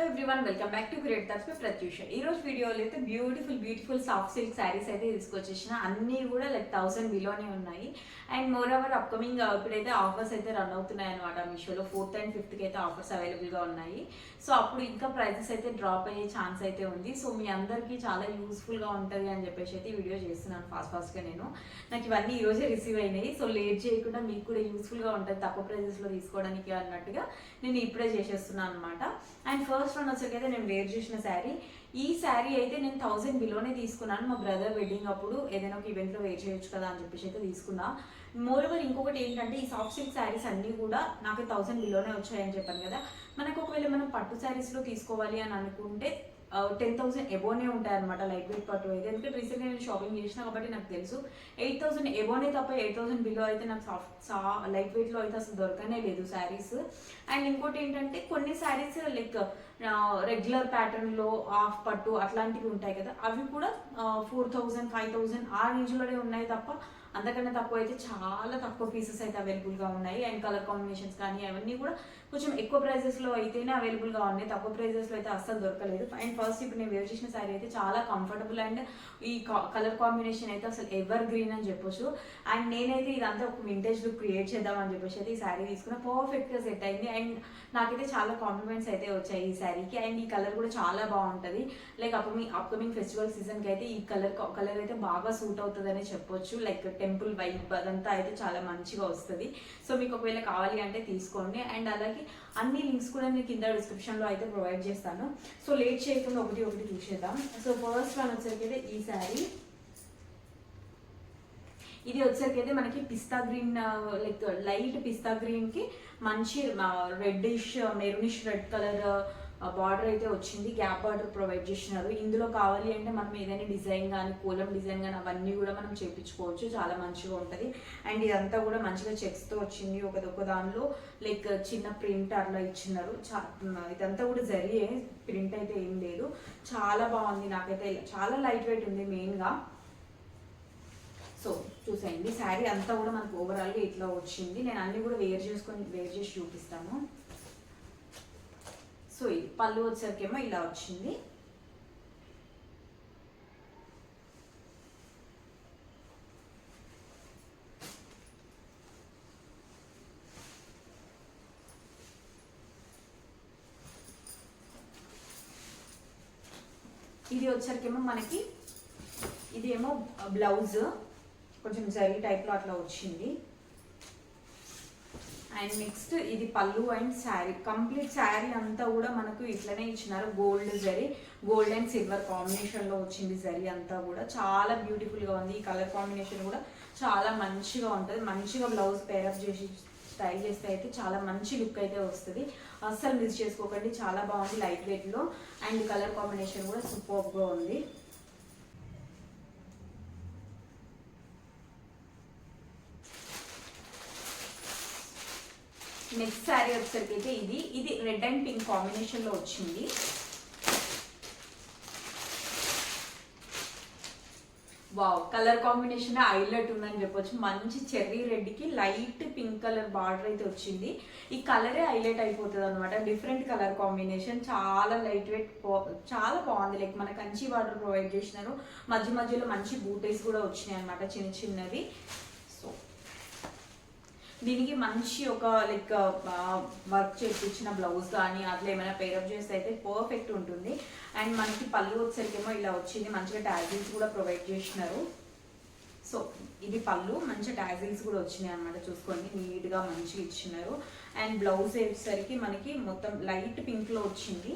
Everyone welcome back to create thoughts by Pratyusha. ఈ రోజు వీడియోలో అయితే బ్యూటిఫుల్ సాఫ్ట్ సిల్క్ శారీస్ అయితే తీసుకొచ్చేసిన. అన్నీ కూడా లైక్ 1000 బిలోనే ఉన్నాయి. అండ్ మోర్ ఓవర్ అప్కమింగ్ ఇప్పుడైతే ఆఫర్స్ అయితే రన్ అవుతున్నాయి అనమాట. మీషోలో 4th and 5th అయితే ఆఫర్స్ అవైలబుల్గా ఉన్నాయి. సో అప్పుడు ఇంకా ప్రైజెస్ అయితే డ్రాప్ అయ్యే ఛాన్స్ అయితే ఉంది. సో మీ అందరికీ చాలా యూస్ఫుల్గా ఉంటుంది అని చెప్పేసి అయితే ఈ వీడియో చేస్తున్నాను ఫాస్ట్గా. నాకు ఇవన్నీ ఈరోజే రిసీవ్ అయినాయి. సో లేట్ చేయకుండా మీకు కూడా యూస్ఫుల్గా ఉంటుంది తక్కువ ప్రైజెస్లో తీసుకోవడానికి అన్నట్టుగా నేను ఇప్పుడే చేసేస్తున్నాను అనమాట. అండ్ ఫస్ట్ వన్ వచ్చేకైతే నేను వేర్ చేసిన శారీ. ఈ శారీ అయితే నేను 1000 బిలోనే తీసుకున్నాను. మా బ్రదర్ వెడ్డింగ్ అప్పుడు ఏదైనా ఒక ఈవెంట్లో వేర్ చేయొచ్చు కదా అని చెప్పేసి అయితే తీసుకున్నా. మోర్ ఓవర్ ఇంకొకటి ఏంటంటే ఈ సాఫ్ట్ సిల్క్ శారీస్ అన్నీ కూడా నాకు 1000 బిలోనే వచ్చాయని చెప్పాను కదా. మనకు ఒకవేళ మనం పట్టు శారీస్లో తీసుకోవాలి అని అనుకుంటే 10,000 ఎబోనే ఉంటాయి అనమాట లైట్ వెయిట్ పట్టు అయితే. ఎందుకంటే రీసెంట్గా నేను షాపింగ్ చేసిన కాబట్టి నాకు తెలుసు 8,000 ఎబోనే తప్ప 8,000 బిలో అయితే నాకు లైట్ వెయిట్లో అయితే అసలు దొరకనే లేదు శారీస్. అండ్ ఇంకోటి ఏంటంటే కొన్ని శారీస్ లైక్ రెగ్యులర్ ప్యాటర్న్లో హాఫ్ పట్టు అట్లాంటివి ఉంటాయి కదా, అవి కూడా 4,000 5,000 ఆ రేంజ్లోనే ఉన్నాయి తప్ప అంతకన్నా తక్కువ అయితే చాలా తక్కువ పీసెస్ అయితే అవైలబుల్గా ఉన్నాయి. అండ్ కలర్ కాంబినేషన్స్ కానీ అవన్నీ కూడా కొంచెం ఎక్కువ ప్రైజెస్లో అయితేనే అవైలబుల్గా ఉన్నాయి, తక్కువ ప్రైజెస్లో అయితే అస్సలు దొరకలేదు. అండ్ ఫస్ట్ ఇప్పుడు నేను వేర్ చేసిన శారీ అయితే చాలా కంఫర్టబుల్ అండ్ ఈ కలర్ కాంబినేషన్ అయితే అసలు ఎవర్ గ్రీన్ అని చెప్పొచ్చు. అండ్ నేనైతే ఇదంతా ఒక వింటేజ్ లుక్ క్రియేట్ చేద్దామని చెప్పేసి అయితే ఈ శారీ తీసుకున్న పర్ఫెక్ట్గా సెట్ అయింది. అండ్ నాకైతే చాలా కాంప్లిమెంట్స్ అయితే వచ్చాయి ఈ శారీకి. అండ్ ఈ కలర్ కూడా చాలా బాగుంటుంది. లైక్ అప్కమింగ్ ఫెస్టివల్ సీజన్కి అయితే ఈ కలర్ అయితే బాగా సూట్ అవుతుందని చెప్పొచ్చు. లైక్ టెంపుల్ వైబ్ అదంతా అయితే చాలా మంచిగా వస్తుంది. సో మీకు ఒకవేళ కావాలి అంటే తీసుకోండి. అండ్ అలాగే అన్ని లింక్స్ కూడా నేను కింద డిస్క్రిప్షన్లో అయితే ప్రొవైడ్ చేస్తాను. సో లేట్ చేయకుండా ఒకటి చూసేద్దాం. సో ఫస్ట్ వన్ వచ్చేసరికి ఈ శారీ ఇది వచ్చేసరికి మనకి పిస్తా గ్రీన్ లైక్ లైట్ పిస్తా గ్రీన్కి మంచి reddish maroonish red colour border అయితే వచ్చింది. గ్యాప్ బార్డర్ ప్రొవైడ్ చేసినారు. ఇందులో కావాలి అంటే మనం ఏదైనా డిజైన్ కానీ కోలం డిజైన్ కానీ అవన్నీ కూడా మనం చేయించుకోవచ్చు, చాలా మంచిగా ఉంటుంది. అండ్ ఇదంతా కూడా మంచిగా చెక్స్తో వచ్చింది. ఒక దానిలో లైక్ చిన్న ప్రింట్ అట్లా ఇచ్చినారు. ఇదంతా కూడా జరిగే ప్రింట్ అయితే ఏం లేదు, చాలా బాగుంది. నాకైతే చాలా లైట్ వెయిట్ ఉంది మెయిన్గా. సో చూసేయండి శారీ అంతా కూడా మనకు ఓవరాల్గా ఇట్లా వచ్చింది. నేను అన్నీ కూడా వేర్ చేసి చూపిస్తాను. సో ఇది పళ్ళు వచ్చేసరికేమో ఇలా వచ్చింది. ఇది వచ్చేసరికేమో మనకి ఇదేమో బ్లౌజ్ కొంచెం జరీ టైప్లో అట్లా వచ్చింది. అండ్ నెక్స్ట్ ఇది పళ్ళు అండ్ శారీ. కంప్లీట్ శారీ అంతా కూడా మనకు ఇట్లనే ఇచ్చినారు. గోల్డ్ అండ్ సిల్వర్ కాంబినేషన్లో వచ్చింది. జరీ అంతా కూడా చాలా బ్యూటిఫుల్గా ఉంది. ఈ కలర్ కాంబినేషన్ కూడా చాలా మంచిగా ఉంటుంది. మంచిగా బ్లౌజ్ పేరప్ చేసి స్టైల్ చేస్తే అయితే చాలా మంచి లుక్ అయితే వస్తుంది. అస్సలు మిస్ చేసుకోకండి, చాలా బాగుంది లైట్ వెయిట్లో. అండ్ కలర్ కాంబినేషన్ కూడా సూపర్గా ఉంది. నెక్స్ట్ శారీ వచ్చేసరికి అయితే ఇది రెడ్ అండ్ పింక్ కాంబినేషన్లో వచ్చింది. వావ్, కలర్ కాంబినేషన్ హైలైట్ ఉందని చెప్పొచ్చు. మంచి చెర్రీ రెడ్కి లైట్ పింక్ కలర్ బార్డర్ అయితే వచ్చింది. ఈ కలరే హైలైట్ అయిపోతుంది అనమాట. డిఫరెంట్ కలర్ కాంబినేషన్, చాలా లైట్ వెయిట్, చాలా బాగుంది. లైక్ మన కంచి బార్డర్ ప్రొవైడ్ చేసినారు. మధ్యలో మంచి బూటీస్ కూడా వచ్చినాయి అనమాట, చిన్నవి. సో దీనికి మంచి ఒక లైక్ వర్క్ చేయించిన బ్లౌజ్ కానీ అట్లా ఏమైనా పేరప్ చేస్తే అయితే పర్ఫెక్ట్ ఉంటుంది. అండ్ మనకి పళ్ళు వచ్చేసరికేమో ఇలా వచ్చింది. మంచిగా టాజిల్స్ కూడా ప్రొవైడ్ చేసినారు. సో ఇది పళ్ళు, మంచి టాజిల్స్ కూడా వచ్చినాయి అనమాట. చూసుకోండి, నీట్గా మంచిగా ఇచ్చినారు. అండ్ బ్లౌజ్ వచ్చేసరికి మనకి మొత్తం లైట్ పింక్లో వచ్చింది.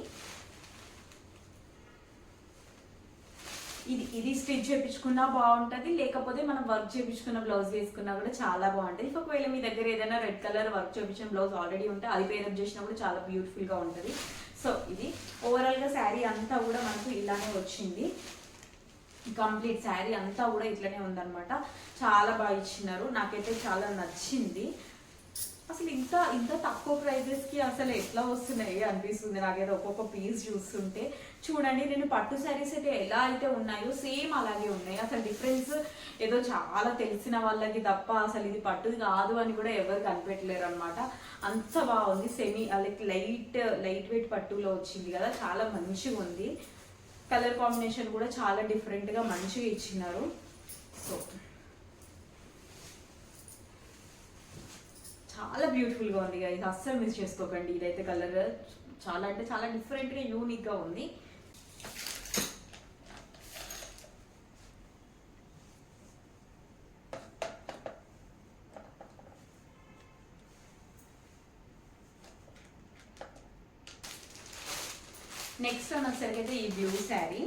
ఇది స్టిచ్ చేయించుకున్నా బాగుంటుంది, లేకపోతే మనం వర్క్ చేయించుకున్న బ్లౌజ్ వేసుకున్నా కూడా చాలా బాగుంటుంది. ఒకవేళ మీ దగ్గర ఏదైనా రెడ్ కలర్ వర్క్ చేయించిన బ్లౌజ్ ఆల్రెడీ ఉంటే అది పేరప్ చేసినా కూడా చాలా బ్యూటిఫుల్గా ఉంటుంది. సో ఇది ఓవరాల్గా శారీ అంతా కూడా మనకు ఇలానే వచ్చింది. కంప్లీట్ శారీ అంతా కూడా ఇట్లనే ఉందన్నమాట. చాలా బాగా ఇచ్చినారు, నాకైతే చాలా నచ్చింది. అసలు ఇంత ఇంత తక్కువ ప్రైజెస్కి అసలు ఎట్లా వస్తున్నాయి అనిపిస్తుంది నాకైతే ఒక్కొక్క పీస్ చూస్తుంటే. చూడండి, నేను పట్టు శారీస్ అయితే ఎలా అయితే ఉన్నాయో సేమ్ అలాగే ఉన్నాయి. అసలు డిఫరెన్స్ ఏదో చాలా తెలిసిన వాళ్ళకి తప్ప అసలు ఇది పట్టుది కాదు అని కూడా ఎవరు కనిపెట్టలేరు అనమాట. అంత బాగుంది. సెమీ లైట్ వెయిట్ పట్టులో వచ్చింది కదా, చాలా మంచిగా ఉంది. కలర్ కాంబినేషన్ కూడా చాలా డిఫరెంట్గా మంచిగా ఇచ్చినారు. సో చాలా బ్యూటిఫుల్గా ఉంది ఇది అస్సలు మిస్ చేసుకోకండి. ఇదైతే కలర్ చాలా అంటే చాలా డిఫరెంట్గా యూనిక్గా ఉంది. నెక్స్ట్ వచ్చేసరికి అయితే ఈ బ్లూ శారీ.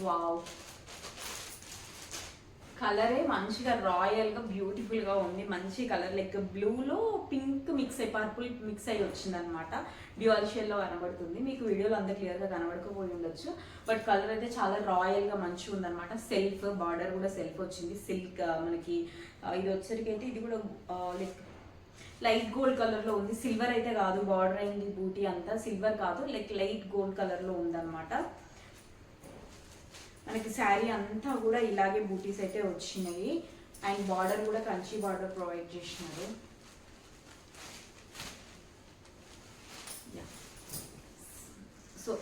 వావ్, కలరే మంచిగా రాయల్గా బ్యూటిఫుల్గా ఉంది. మంచి కలర్ లైక్ బ్లూలో పింక్ మిక్స్ అయ్యి పర్పుల్ మిక్స్ అయ్యి వచ్చింది అనమాట. డ్యూయల్ షేడ్లో కనబడుతుంది. మీకు వీడియోలో అంత క్లియర్గా కనబడకపోయి ఉండొచ్చు, బట్ కలర్ అయితే చాలా రాయల్గా మంచిగా ఉందన్నమాట. సెల్ఫ్ బార్డర్ కూడా సెల్ఫ్ వచ్చింది. సిల్క్ మనకి ఇది వచ్చరికి అయితే ఇది కూడా లైట్ గోల్డ్ కలర్లో ఉంది. సిల్వర్ అయితే కాదు, బార్డర్ అయింది బూటీ అంతా సిల్వర్ కాదు, లైట్ గోల్డ్ కలర్లో ఉందన్నమాట. మనకి శారీ అంతా కూడా ఇలాగే బూటీస్ అయితే వచ్చినాయి. అండ్ బార్డర్ కూడా కంచి బార్డర్ ప్రొవైడ్ చేసినారు. సో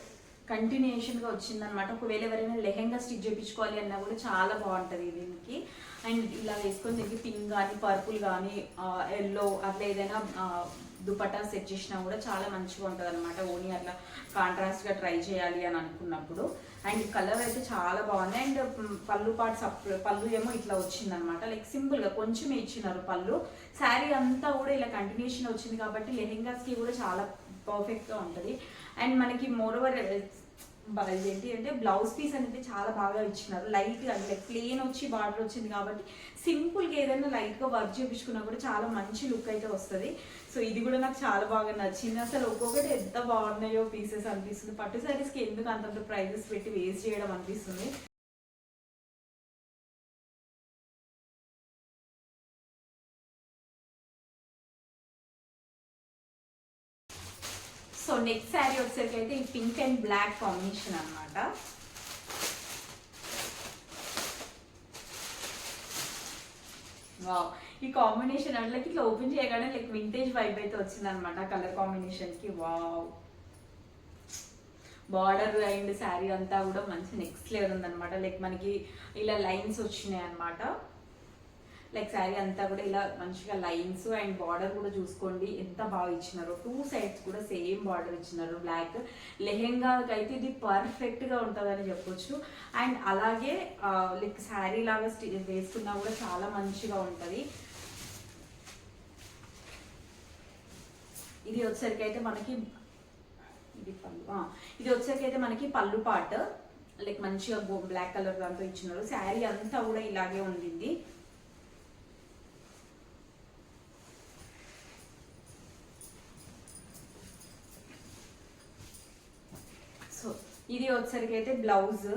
కంటిన్యూషన్గా వచ్చిందనమాట. ఒకవేళ ఎవరైనా లెహెంగా స్టిచ్ చేయించుకోవాలి అన్నా కూడా చాలా బాగుంటుంది దీనికి. అండ్ ఇలా వేసుకొని దీనికి పింక్ కానీ పర్పుల్ కానీ ఎల్లో అట్లా ఏదైనా దుపట్టా సెట్ చేసినా కూడా చాలా మంచిగా ఉంటుంది అనమాట. ఓన్లీ అట్లా కాంట్రాస్ట్గా ట్రై చేయాలి అని అనుకున్నప్పుడు. అండ్ కలర్ అయితే చాలా బాగుంది. అండ్ పళ్ళు పళ్ళు ఏమో ఇట్లా వచ్చిందనమాట. లైక్ సింపుల్గా కొంచెమే ఇచ్చినారు పళ్ళు. శారీ అంతా కూడా ఇలా కంటిన్యూషన్ వచ్చింది కాబట్టి లెహెంగాస్కి కూడా చాలా పర్ఫెక్ట్గా ఉంటుంది. అండ్ మనకి మోరోవర్ ఏంటి అంటే బ్లౌజ్ పీస్ అనేది చాలా బాగా ఇచ్చినారు. లైట్గా అంటే ప్లెయిన్ వచ్చి బార్డర్ వచ్చింది కాబట్టి సింపుల్గా ఏదైనా లైట్గా వర్క్ చేయించుకున్నా కూడా చాలా మంచి లుక్ అయితే వస్తుంది. సో ఇది కూడా నాకు చాలా బాగా నచ్చింది. అసలు ఒక్కొక్కటి ఎంత బాగున్నాయో పీసెస్ అనిపిస్తుంది. పట్టు శారీస్కి ఎందుకు అంతంత ప్రైజెస్ పెట్టి వేస్ట్ చేయడం అనిపిస్తుంది. సో నెక్స్ట్ శారీ వచ్చేసరికి అయితే ఈ పింక్ అండ్ బ్లాక్ కాంబినేషన్ అనమాట. వావ్, ఈ కాంబినేషన్ అంటే ఇట్లా ఓపెన్ చేయగానే లైక్ వింటేజ్ వైబ్ అయితే వచ్చింది అనమాట కలర్ కాంబినేషన్కి. వావ్, బార్డర్ అండ్ శారీ అంతా కూడా మంచి నెక్స్ట్ లెవెల్ ఉందన్నమాట. లైక్ మనకి ఇలా లైన్స్ వచ్చినాయి అనమాట. లైక్ శారీ అంతా కూడా ఇలా మంచిగా లైన్స్ అండ్ బార్డర్ కూడా చూసుకోండి ఎంత బాగా ఇచ్చినారో. 2 సైడ్స్ కూడా సేమ్ బార్డర్ ఇచ్చినారు. బ్లాక్ లెహెంగాకి అయితే ఇది పర్ఫెక్ట్గా ఉంటుందని చెప్పొచ్చు. అండ్ అలాగే లైక్ శారీ లాగా వేసుకున్నా కూడా చాలా మంచిగా ఉంటుంది. ఇది వచ్చేసరికి అయితే మనకి ఇది వచ్చేసరికి అయితే మనకి పళ్ళు పార్ట్ లైక్ మంచిగా బ్లాక్ కలర్ దాంతో ఇచ్చినారు. శారీ అంతా కూడా ఇలాగే ఉండింది. సో ఇది వచ్చేసరికి అయితే బ్లౌజ్.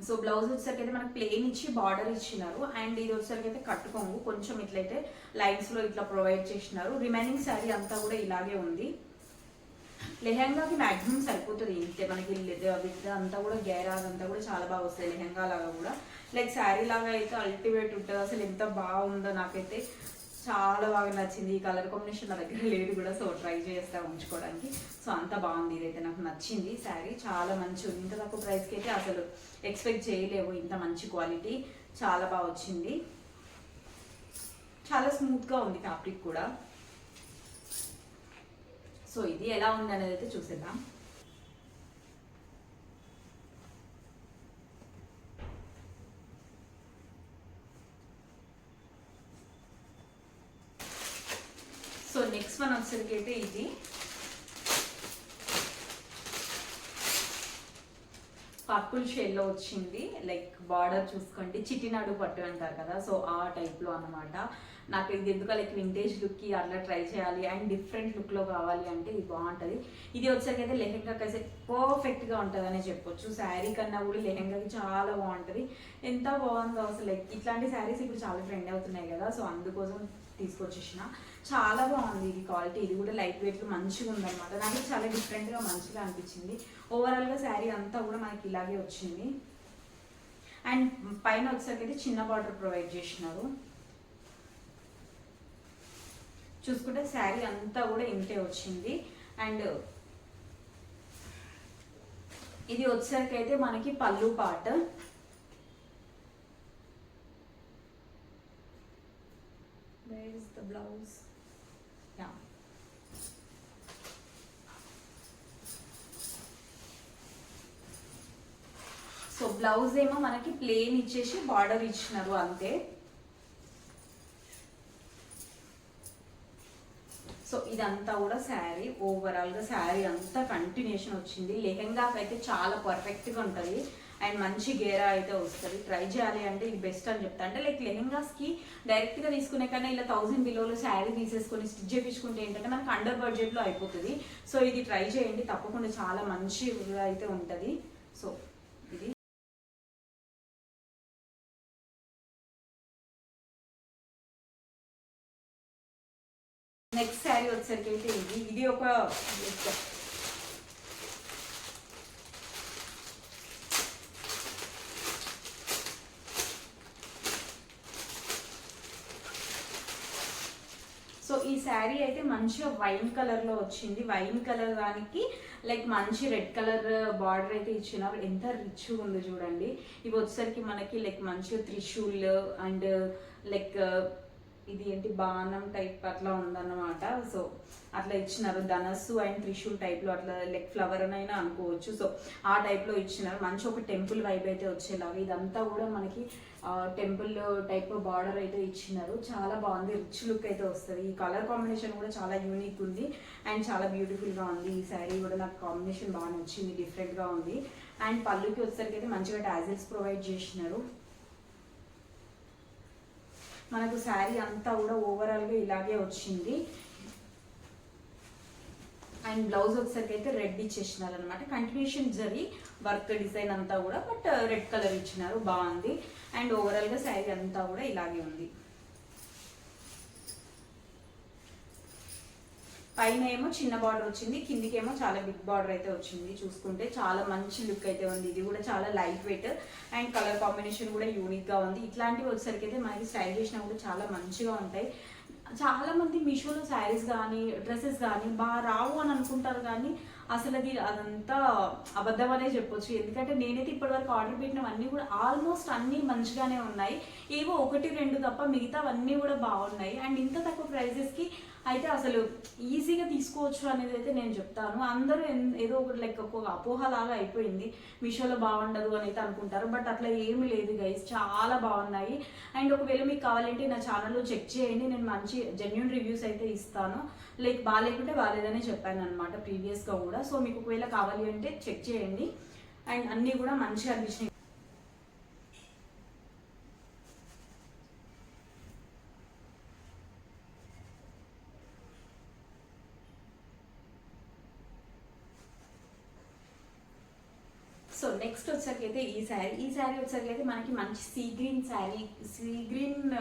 సో బ్లౌజ్ వచ్చేసరికి అయితే మనకు ప్లెయిన్ ఇచ్చి బార్డర్ ఇచ్చినారు. అండ్ ఇది వచ్చేసరికి అయితే కట్టుకోంగు కొంచెం ఇట్లయితే లైన్స్లో ఇట్లా ప్రొవైడ్ చేసినారు. రిమైనింగ్ శారీ అంతా కూడా ఇలాగే ఉంది. లెహెంగాకి మ్యాక్సిమం సరిపోతుంది ఇంతే. మనకి విత్ అంతా కూడా గేరా అదంతా కూడా చాలా బాగా వస్తుంది లెహెంగా లాగా కూడా. లైక్ శారీ లాగా అయితే అల్టిమేట్ ఉంటుంది. అసలు ఎంత బాగుందో నాకైతే చాలా బాగా నచ్చింది. ఈ కలర్ కాంబినేషన్ నా దగ్గర లేదు కూడా, సో ట్రై చేస్తా ఉంచుకోవడానికి. సో అంత బాగుంది. ఇదైతే నాకు నచ్చింది. శారీ చాలా మంచి ఉంది. ఇంత తక్కువ ప్రైస్కి అయితే అసలు ఎక్స్పెక్ట్ చేయలేవు. ఇంత మంచి క్వాలిటీ చాలా బాగా వచ్చింది. చాలా స్మూత్గా ఉంది ఫ్యాబ్రిక్ కూడా. సో ఇది ఎలా ఉంది అనేది అయితే చూసేద్దాం. సో నెక్స్ట్ వన్ వచ్చేసరికి అయితే ఇది పర్పుల్ షేడ్లో వచ్చింది. లైక్ బార్డర్ చూసుకోండి, చిట్టినాడు పట్టు అంటారు కదా, సో ఆ టైప్లో అనమాట. నాకు ఇది ఎందుకు లైక్ వింటేజ్ లుక్కి అట్లా ట్రై చేయాలి అండ్ డిఫరెంట్ లుక్లో కావాలి అంటే ఇది బాగుంటుంది. ఇది వచ్చేసరికి అయితే లెహెంగాకి అయితే పర్ఫెక్ట్గా ఉంటుందనే చెప్పొచ్చు. శారీ కన్నా కూడా లెహెంగాకి చాలా బాగుంటుంది. ఎంత బాగుందో అసలు. లైక్ ఇట్లాంటి శారీస్ ఇప్పుడు చాలా ట్రెండ్ అవుతున్నాయి కదా, సో అందుకోసం తీసుకొచ్చేసిన. చాలా బాగుంది ఇది క్వాలిటీ. ఇది కూడా లైట్ వెయిట్లో మంచిగా ఉందన్నమాట. నాకు చాలా డిఫరెంట్గా మంచిగా అనిపించింది. ఓవరాల్గా శారీ అంతా కూడా మనకి ఇలాగే వచ్చింది. అండ్ పైన వచ్చేసరికి అయితే చిన్న బార్డర్ ప్రొవైడ్ చేసినారు. చూసుకుంటే శారీ అంతా కూడా ఇంతే వచ్చింది. అండ్ ఇది వచ్చేసరికి అయితే మనకి పళ్ళు part. Where is the blouse? Yeah. So blouse ఏమో మనకి ప్లెయిన్ ఇచ్చేసి బార్డర్ ఇచ్చినారు అంతే. సో ఇదంతా కూడా శారీ. ఓవరాల్గా శారీ అంతా కంటిన్యూషన్ వచ్చింది. లెహెంగాకి అయితే చాలా పర్ఫెక్ట్గా ఉంటుంది అండ్ మంచి గేరా అయితే వస్తుంది. ట్రై చేయాలి అంటే ఇది బెస్ట్ అని చెప్తా. అంటే లైక్ లెహెంగాస్కి డైరెక్ట్గా తీసుకునే కన్నా ఇలా 1000 బిలోలో శారీ తీసేసుకొని స్టిచ్ చేయించుకుంటే ఏంటంటే మనకి అండర్ బడ్జెట్లో అయిపోతుంది. సో ఇది ట్రై చేయండి తప్పకుండా, చాలా మంచిగా అయితే ఉంటుంది. సో ఇది నెక్స్ట్ శారీ వచ్చేసరికి అయితే ఇది ఒక సో ఈ శారీ అయితే మంచిగా వైన్ కలర్లో వచ్చింది. వైన్ కలర్ దానికి లైక్ మంచి రెడ్ కలర్ బార్డర్ అయితే ఇచ్చినారు. ఎంత రిచ్గా ఉందో చూడండి. ఇవి వచ్చేసరికి మనకి లైక్ మంచిగా త్రిశూల్ అండ్ లైక్ ఇది ఏంటి బాణం టైప్ అట్లా ఉందన్నమాట. సో అట్లా ఇచ్చినారు. ధనస్సు అండ్ త్రిశూల్ టైప్లో అట్లా లైక్ ఫ్లవర్ అయినా అనుకోవచ్చు. సో ఆ టైప్లో ఇచ్చినారు. మంచి ఒక టెంపుల్ వైబ్ అయితే వచ్చేలాగా ఇదంతా కూడా మనకి టెంపుల్ టైప్ బార్డర్ అయితే ఇచ్చినారు. చాలా బాగుంది, రిచ్ లుక్ అయితే వస్తుంది. ఈ కలర్ కాంబినేషన్ కూడా చాలా యూనిక్ ఉంది అండ్ చాలా బ్యూటిఫుల్గా ఉంది. ఈ శారీ కూడా నాకు కాంబినేషన్ బాగా నచ్చింది, డిఫరెంట్గా ఉంది. అండ్ పళ్ళుకి వచ్చేసరికి అయితే మంచిగా టాజిల్స్ ప్రొవైడ్ చేసినారు. మనకు శారీ అంతా కూడా ఓవరాల్గా ఇలాగే వచ్చింది. అండ్ బ్లౌజ్ వచ్చేసరికి అయితే రెడ్ ఇచ్చేసినారు అనమాట. కంటిన్యూషన్ జరీ వర్క్ డిజైన్ అంతా కూడా బట్ రెడ్ కలర్ ఇచ్చినారు, బాగుంది. అండ్ ఓవరాల్గా శారీ అంతా కూడా ఇలాగే ఉంది. పైన ఏమో చిన్న బార్డర్ వచ్చింది, కిందికేమో చాలా బిగ్ బార్డర్ అయితే వచ్చింది. చూసుకుంటే చాలా మంచి లుక్ అయితే ఉంది. ఇది కూడా చాలా light wait and colour combination కూడా యూనిక్గా ఉంది. ఇట్లాంటివి వచ్చేసరికి అయితే మనకి స్టైల్ చేసినా కూడా చాలా మంచిగా ఉంటాయి. చాలా మంది మీషోలో శారీస్ కానీ డ్రెస్సెస్ కానీ బాగా రావు అని అనుకుంటారు, కానీ అసలు అది అదంతా అబద్ధం అనే చెప్పొచ్చు. ఎందుకంటే నేనైతే ఇప్పటివరకు ఆర్డర్ పెట్టినవన్నీ కూడా ఆల్మోస్ట్ అన్నీ మంచిగానే ఉన్నాయి. ఏవో 1-2 తప్ప మిగతావన్నీ కూడా బాగున్నాయి. అండ్ ఇంత తక్కువ ప్రైజెస్కి అయితే అసలు ఈజీగా తీసుకోవచ్చు అనేది అయితే నేను చెప్తాను. అందరూ ఏదో ఒకటి లైక్ ఒక అపోహలాగా అయిపోయింది, మీషోలో బాగుండదు అని అయితే అనుకుంటారు. బట్ అట్లా ఏమీ లేదు గైస్, చాలా బాగున్నాయి. అండ్ ఒకవేళ మీకు కావాలంటే నా ఛానల్లో చెక్ చేయండి, నేను మంచి జెన్యూన్ రివ్యూస్ అయితే ఇస్తాను. లైక్ బాగాలేకుంటే బాగాలేదనే చెప్పాను అనమాట ప్రీవియస్గా కూడా. సో మీకు ఒకవేళ కావాలి అంటే చెక్ చేయండి. అండ్ అన్నీ కూడా మంచిగా అనిపించినాయి. సో నెక్స్ట్ వచ్చేసరికి అయితే ఈ శారీ వచ్చేసరికి అయితే మనకి మంచి సీ గ్రీన్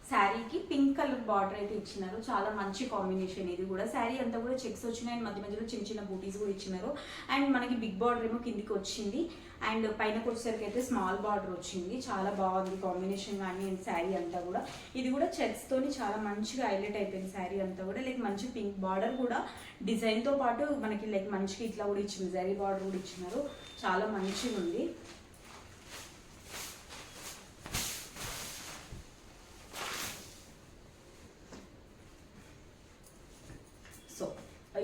శారీకి పింక్ కలర్ బార్డర్ అయితే ఇచ్చినారు. చాలా మంచి కాంబినేషన్. ఇది కూడా శారీ అంతా కూడా చెక్స్ వచ్చినాయి, మధ్య మధ్యలో చిన్న చిన్న బూటీస్ కూడా ఇచ్చినారు. అండ్ మనకి బిగ్ బార్డర్ ఏమో కిందికి వచ్చింది అండ్ పైనకి వచ్చేసరికి అయితే స్మాల్ బార్డర్ వచ్చింది. చాలా బాగుంది కాంబినేషన్ కానీ శారీ అంతా కూడా. ఇది కూడా చెక్స్ తోని చాలా మంచిగా హైలైట్ అయిపోయింది శారీ అంతా కూడా. లైక్ మంచి పింక్ బార్డర్ కూడా డిజైన్తో పాటు మనకి లైక్ మంచిగా ఇట్లా కూడా ఇచ్చింది, జరీ బార్డర్ కూడా ఇచ్చినారు. చాలా మంచిగా ఉంది. సో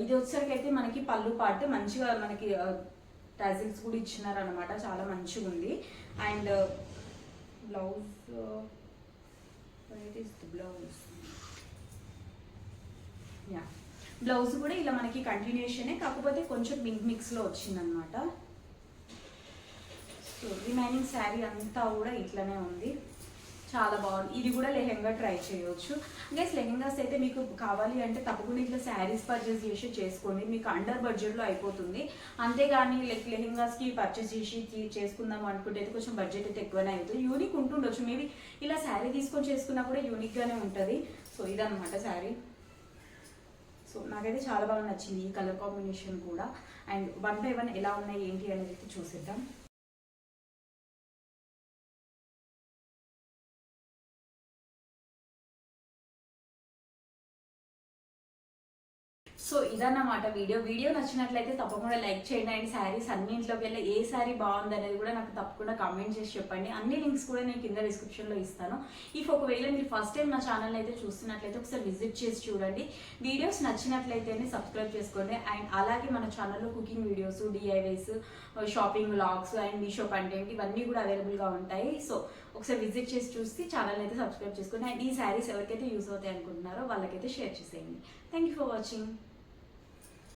ఇది వచ్చేసరికి అయితే మనకి పళ్ళు పార్ట్ మంచిగా మనకి టాజిల్స్ కూడా ఇచ్చినారు అనమాట. చాలా మంచిగా ఉంది. అండ్ బ్లౌజ్ బ్లౌజ్ కూడా ఇలా మనకి కంటిన్యూషనే, కాకపోతే కొంచెం పింక్ మిక్స్లో వచ్చిందనమాట. సో రిమైనింగ్ శారీ అంతా కూడా ఇట్లనే ఉంది, చాలా బాగుంది. ఇది కూడా లెహెంగా ట్రై చేయొచ్చు గైస్. లెహెంగాస్ అయితే మీకు కావాలి అంటే తప్పకుండా ఇట్లా శారీస్ పర్చేస్ చేసి చేసుకోండి, మీకు అండర్ బడ్జెట్లో అయిపోతుంది. అంతేగాని లెహెంగాస్కి పర్చేస్ చేసి చేసుకుందాం అనుకుంటే అయితే కొంచెం బడ్జెట్ అయితే ఎక్కువనే అవుతుంది. యూనిక్ ఉంటుండొచ్చు మేబీ, ఇలా శారీ తీసుకొని చేసుకున్నా కూడా యూనిక్గానే ఉంటుంది. సో ఇదన్నమాట శారీ. సో నాకైతే చాలా బాగా నచ్చింది ఈ కలర్ కాంబినేషన్ కూడా. అండ్ 1 by 1 ఎలా ఉన్నాయి ఏంటి అనేది అయితే చూసేద్దాం. సో ఇదన్నమాట వీడియో నచ్చినట్లయితే తప్పకుండా లైక్ చేయండి. అండ్ శారీస్ అన్నింటిలోకి వెళ్ళి ఏ శారీ బాగుంది అనేది కూడా నాకు తప్పకుండా కామెంట్ చేసి చెప్పండి. అన్ని లింక్స్ కూడా నేను కింద డిస్క్రిప్షన్లో ఇస్తాను. ఒకవేళ మీరు ఫస్ట్ టైం నా ఛానల్ అయితే చూస్తున్నట్లయితే ఒకసారి విజిట్ చేసి చూడండి. వీడియోస్ నచ్చినట్లయితేనే సబ్స్క్రైబ్ చేసుకోండి. అండ్ అలాగే మన ఛానల్లో cooking videos, DIYs, shopping vlogs and Meesho content ఇవన్నీ కూడా అవైలబుల్గా ఉంటాయి. సో ఒకసారి విజిట్ చేసి చూసి ఛానల్ అయితే సబ్స్క్రైబ్ చేసుకోండి. అండ్ ఈ శారీస్ ఎవరికైతే యూస్ అవుతాయి అనుకుంటున్నారో వాళ్ళకైతే షేర్ చేసేయండి. Thank you for watching.